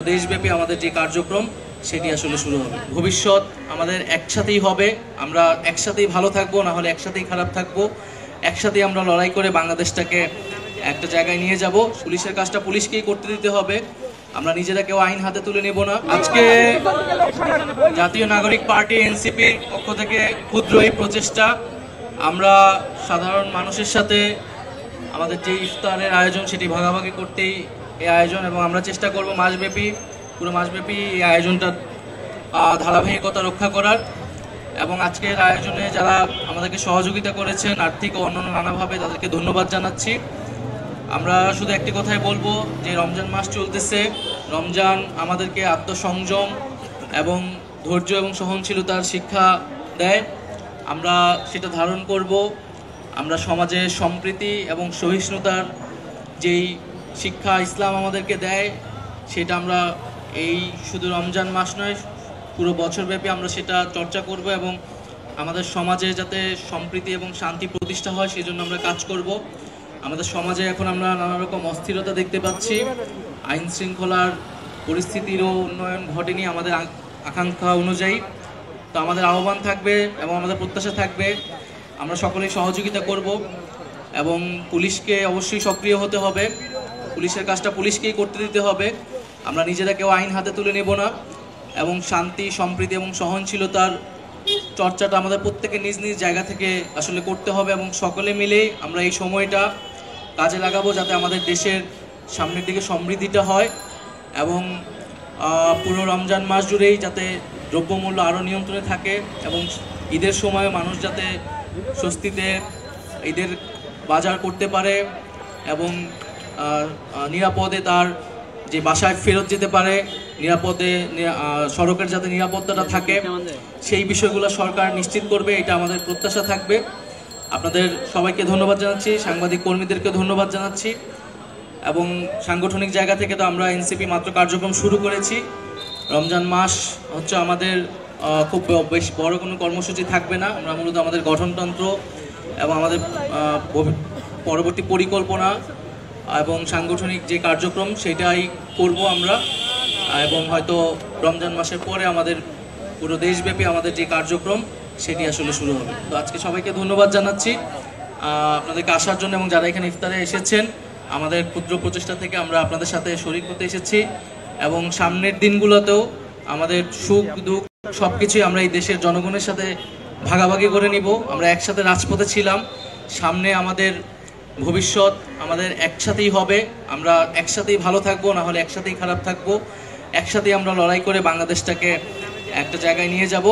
দেশব্যাপী আমাদের যে কার্যক্রম সেটি আসলে শুরু হবে। ভবিষ্যৎ আমাদের একসাথেই হবে, আমরা একসাথেই ভালো থাকবো, না হলে একসাথেই খারাপ থাকবো। একসাথেই আমরা লড়াই করে বাংলাদেশটাকে একটা জায়গায় নিয়ে যাব। পুলিশের কাজটা পুলিশকেই করতে দিতে হবে, আমরা নিজেরা কেউ আইন হাতে তুলে নেব না। আজকে জাতীয় নাগরিক পার্টি এনসিপির পক্ষ থেকে ক্ষুদ্র এই প্রচেষ্টা, আমরা সাধারণ মানুষের সাথে আমাদের যে ইফতারের আয়োজন সেটি ভাগাভাগি করতেই এই আয়োজন, এবং আমরা চেষ্টা করব পুরো মাসব্যাপী এই আয়োজনটা ধারাবাহিকতা রক্ষা করার। এবং আজকের আয়োজনে যারা আমাদেরকে সহযোগিতা করেছেন আর্থিক ও অন্যান্য নানাভাবে, তাদেরকে ধন্যবাদ জানাচ্ছি। আমরা শুধু একটি কথাই বলবো যে রমজান মাস চলতেছে, রমজান আমাদেরকে আত্মসংযম এবং ধৈর্য এবং সহনশীলতার শিক্ষা দেয়, আমরা সেটা ধারণ করব। আমরা সমাজে সম্প্রীতি এবং সহিষ্ণুতার যেই শিক্ষা ইসলাম আমাদেরকে দেয়, সেটা আমরা এই শুধু রমজান মাস নয়, পুরো বছরব্যাপী আমরা সেটা চর্চা করব, এবং আমাদের সমাজে যাতে সম্প্রীতি এবং শান্তি প্রতিষ্ঠা হয় সেই জন্য আমরা কাজ করব। আমাদের সমাজে এখন আমরা নানা রকম অস্থিরতা দেখতে পাচ্ছি, আইন শৃঙ্খলার পরিস্থিতিরও উন্নয়ন ঘটেনি আমাদের আকাঙ্ক্ষা অনুযায়ী। তো আমাদের আহ্বান থাকবে এবং আমাদের প্রত্যাশা থাকবে আমরা সকলেই সহযোগিতা করব, এবং পুলিশকে অবশ্যই সক্রিয় হতে হবে, পুলিশের কাজটা পুলিশকেই করতে দিতে হবে। আমরা নিজেরা কেউ আইন হাতে তুলে নেব না, এবং শান্তি, সম্প্রীতি এবং সহনশীলতার চর্চাটা আমাদের প্রত্যেকের নিজ নিজ জায়গা থেকে আসলে করতে হবে, এবং সকলে মিলে আমরা এই সময়টা কাজে লাগাবো যাতে আমাদের দেশের সামনের দিকে সমৃদ্ধিটা হয়, এবং পুরো রমজান মাস জুড়েই যাতে দ্রব্যমূল্য আরও নিয়ন্ত্রণে থাকে, এবং ঈদের সময় মানুষ যাতে স্বস্তিতে ঈদের বাজার করতে পারে এবং নিরাপদে তার যে বাসায় ফেরত যেতে পারে, নিরাপদে সড়কের যাতে নিরাপত্তাটা থাকে, সেই বিষয়গুলো সরকার নিশ্চিত করবে, এটা আমাদের প্রত্যাশা থাকবে। আপনাদের সবাইকে ধন্যবাদ জানাচ্ছি, সাংবাদিক কর্মীদেরকে ধন্যবাদ জানাচ্ছি, এবং সাংগঠনিক জায়গা থেকে তো আমরা এনসিপি মাত্র কার্যক্রম শুরু করেছি। রমজান মাস হচ্ছে আমাদের খুব বেশ বড় কোনো কর্মসূচি থাকবে না, আমরা মূলত আমাদের গঠনতন্ত্র এবং আমাদের পরবর্তী পরিকল্পনা এবং সাংগঠনিক যে কার্যক্রম সেটাই করব আমরা, এবং হয়তো রমজান মাসের পরে আমাদের পুরো দেশব্যাপী আমাদের যে কার্যক্রম সেটি আসলে শুরু হবে। তো আজকে সবাইকে ধন্যবাদ জানাচ্ছি আপনাদেরকে আসার জন্য, এবং যারা এখানে ইফতারে এসেছেন, আমাদের ক্ষুদ্র প্রচেষ্টা থেকে আমরা আপনাদের সাথে শরীক হতে এসেছি, এবং সামনের দিনগুলোতেও আমাদের সুখ দুঃখ সব কিছুই আমরা এই দেশের জনগণের সাথে ভাগাভাগি করে নিব। আমরা একসাথে রাজপথে ছিলাম, সামনে আমাদের ভবিষ্যৎ আমাদের একসাথেই হবে, আমরা একসাথেই ভালো থাকবো, না হলে একসাথেই খারাপ থাকবো। একসাথেই আমরা লড়াই করে বাংলাদেশটাকে একটা জায়গায় নিয়ে যাব।